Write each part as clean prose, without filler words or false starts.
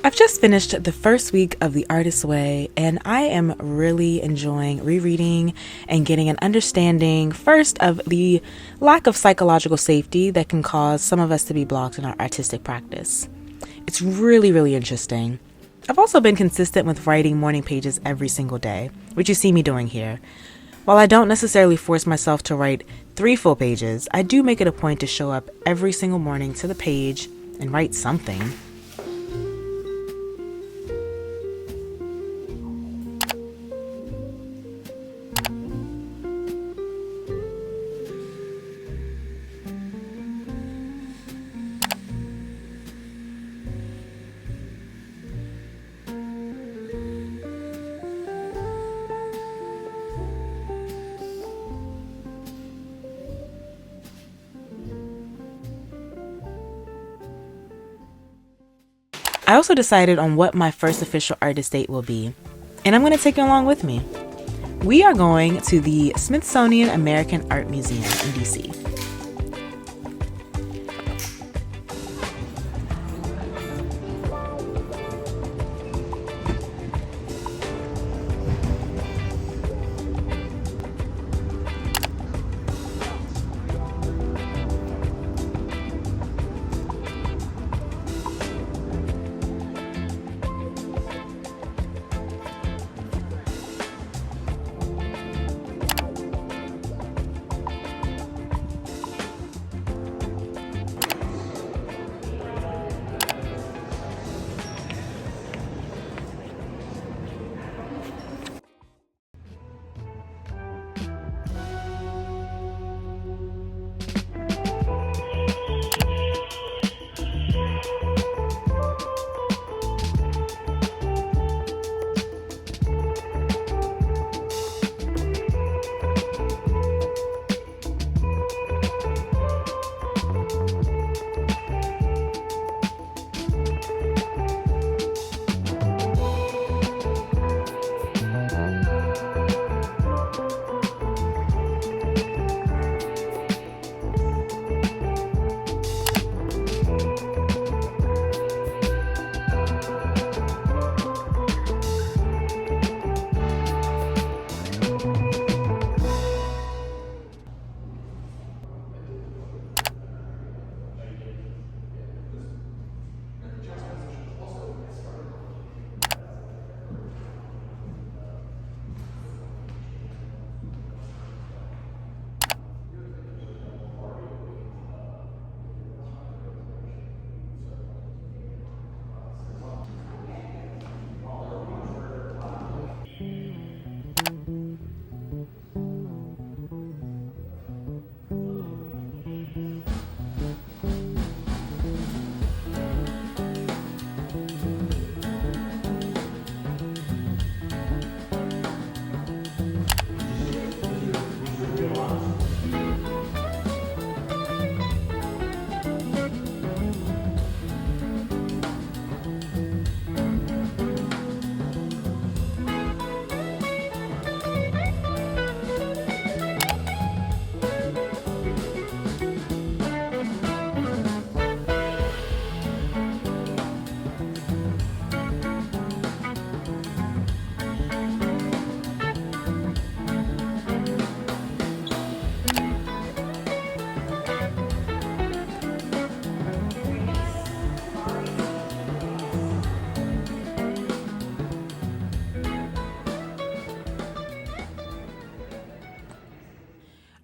I've just finished the first week of The Artist's Way, and I am really enjoying rereading and getting an understanding, first, of the lack of psychological safety that can cause some of us to be blocked in our artistic practice. It's really, really interesting. I've also been consistent with writing morning pages every single day, which you see me doing here. While I don't necessarily force myself to write 3 full pages, I do make it a point to show up every single morning to the page and write something. I also decided on what my first official artist date will be, and I'm going to take you along with me. We are going to the Smithsonian American Art Museum in DC.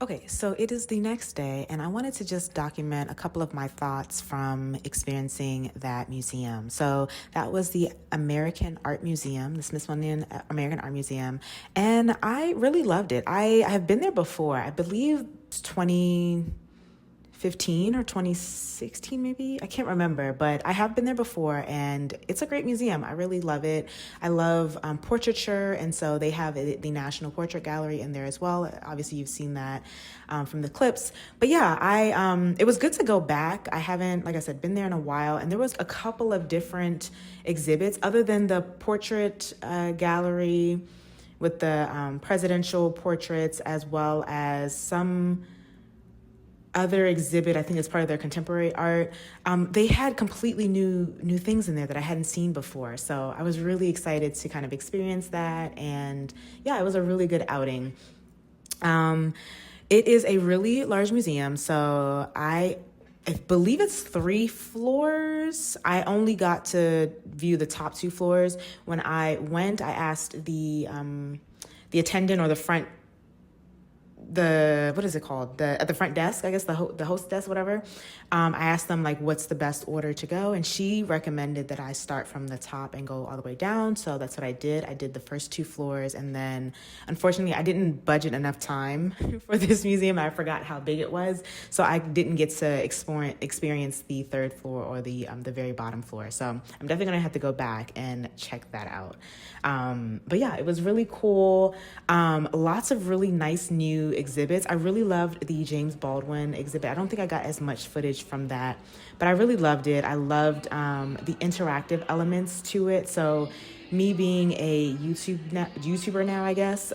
Okay, so it is the next day, and I wanted to just document a couple of my thoughts from experiencing that museum. So that was the American Art Museum, the Smithsonian American Art Museum, and I really loved it. I have been there before. I believe it's 2015 or 2016 maybe, I can't remember, but I have been there before, and it's a great museum. I really love it. I love portraiture, and so they have the National Portrait Gallery in there as well. Obviously you've seen that from the clips, but yeah, it was good to go back. I haven't, like I said, been there in a while, and there was a couple of different exhibits other than the portrait gallery with the presidential portraits, as well as some other exhibit, I think it's part of their contemporary art, they had completely new things in there that I hadn't seen before. So I was really excited to kind of experience that. And yeah, it was a really good outing. It is a really large museum. So I believe it's 3 floors. I only got to view the top 2 floors. When I went, I asked the attendant or what is it called? At the front desk, I guess the host desk, whatever. I asked them like, what's the best order to go? And she recommended that I start from the top and go all the way down. So that's what I did. I did the first 2 floors. And then unfortunately, I didn't budget enough time for this museum. I forgot how big it was. So I didn't get to experience the 3rd floor or the very bottom floor. So I'm definitely going to have to go back and check that out. But yeah, it was really cool. Lots of really nice new exhibits. I really loved the James Baldwin exhibit. I don't think I got as much footage from that, but I really loved it. I loved the interactive elements to it. So me being a YouTuber now, I guess,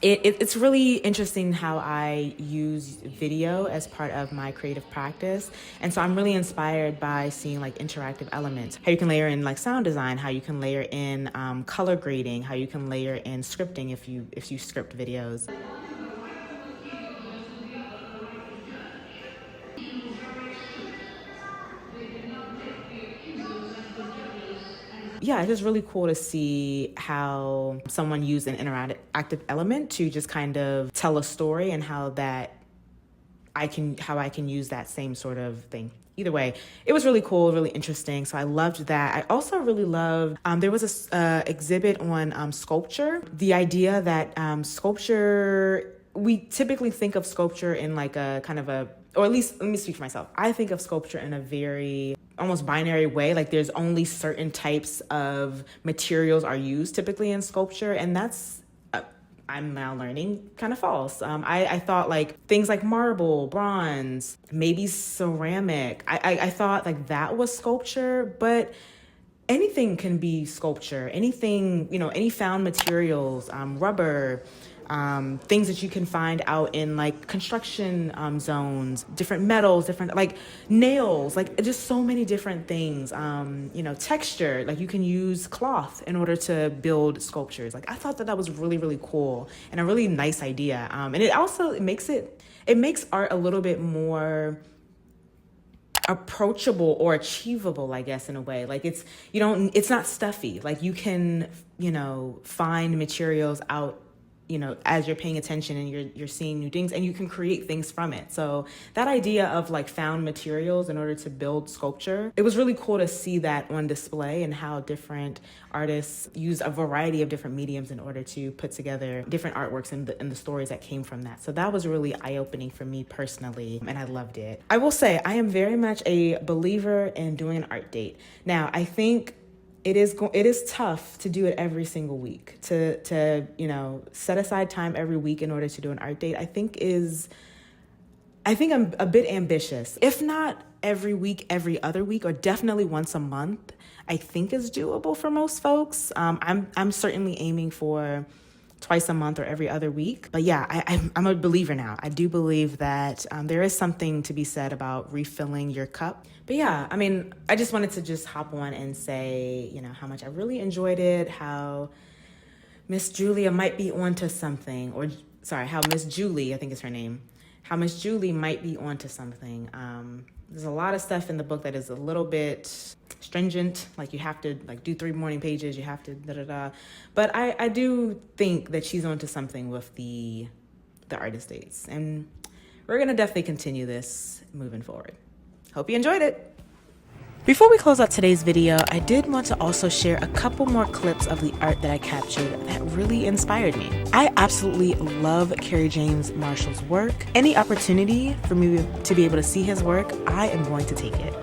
it's really interesting how I use video as part of my creative practice. And so I'm really inspired by seeing like interactive elements, how you can layer in like sound design, how you can layer in color grading, how you can layer in scripting if you script videos. Yeah, it's just really cool to see how someone used an interactive element to just kind of tell a story, and how I can use that same sort of thing. Either way, it was really cool, really interesting. So I loved that. I also really loved, there was a exhibit on sculpture. The idea that sculpture, we typically think of sculpture in like a kind of or at least let me speak for myself. I think of sculpture in a very almost binary way. Like there's only certain types of materials are used typically in sculpture. And that's, I'm now learning, kind of false. I thought like things like marble, bronze, maybe ceramic. I thought like that was sculpture, but anything can be sculpture. Anything, any found materials, rubber, things that you can find out in like construction zones, different metals, different like nails, like just so many different things. Texture, like you can use cloth in order to build sculptures. Like I thought that was really, really cool and a really nice idea. And it makes art a little bit more approachable or achievable, I guess, in a way. Like it's not stuffy. Like you can, find materials out, as you're paying attention and you're seeing new things, and you can create things from it. So that idea of like found materials in order to build sculpture, it was really cool to see that on display, and how different artists use a variety of different mediums in order to put together different artworks and the stories that came from that. So that was really eye-opening for me personally, and I loved it. I will say I am very much a believer in doing an art date. Now, I think it is tough to do it every single week, to set aside time every week in order to do an art date. I think I'm a bit ambitious. If not every week, every other week, or definitely once a month, I think is doable for most folks. I'm certainly aiming for twice a month or every other week. But yeah, I'm a believer now. I do believe that there is something to be said about refilling your cup. But yeah, I just wanted to just hop on and say, how much I really enjoyed it, how Miss Julia might be onto something, how Miss Julie, I think is her name, how Miss Julie might be onto something. There's a lot of stuff in the book that is a little bit stringent, like you have to do 3 morning pages, you have to da-da-da. But I do think that she's onto something with the artist dates. And we're going to definitely continue this moving forward. Hope you enjoyed it. Before we close out today's video, I did want to also share a couple more clips of the art that I captured that really inspired me. I absolutely love Kerry James Marshall's work. Any opportunity for me to be able to see his work, I am going to take it.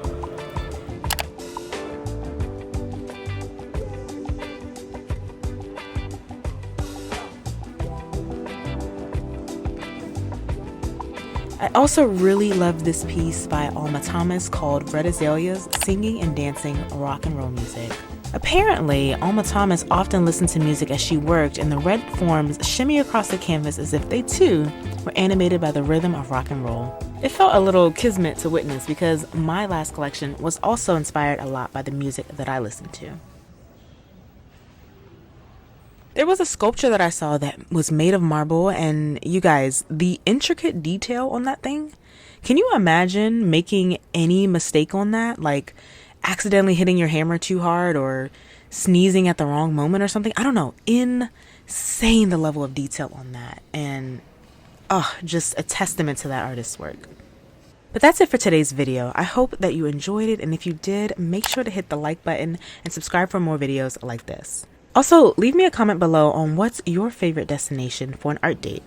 I also really love this piece by Alma Thomas called Red Azaleas, Singing and Dancing Rock and Roll Music. Apparently, Alma Thomas often listened to music as she worked, and the red forms shimmy across the canvas as if they too were animated by the rhythm of rock and roll. It felt a little kismet to witness because my last collection was also inspired a lot by the music that I listened to. There was a sculpture that I saw that was made of marble, and you guys, the intricate detail on that thing. Can you imagine making any mistake on that? Like accidentally hitting your hammer too hard or sneezing at the wrong moment or something? I don't know. Insane the level of detail on that. And just a testament to that artist's work. But that's it for today's video. I hope that you enjoyed it, and if you did, make sure to hit the like button and subscribe for more videos like this. Also, leave me a comment below on what's your favorite destination for an art date.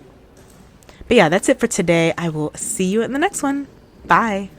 But yeah, that's it for today. I will see you in the next one. Bye.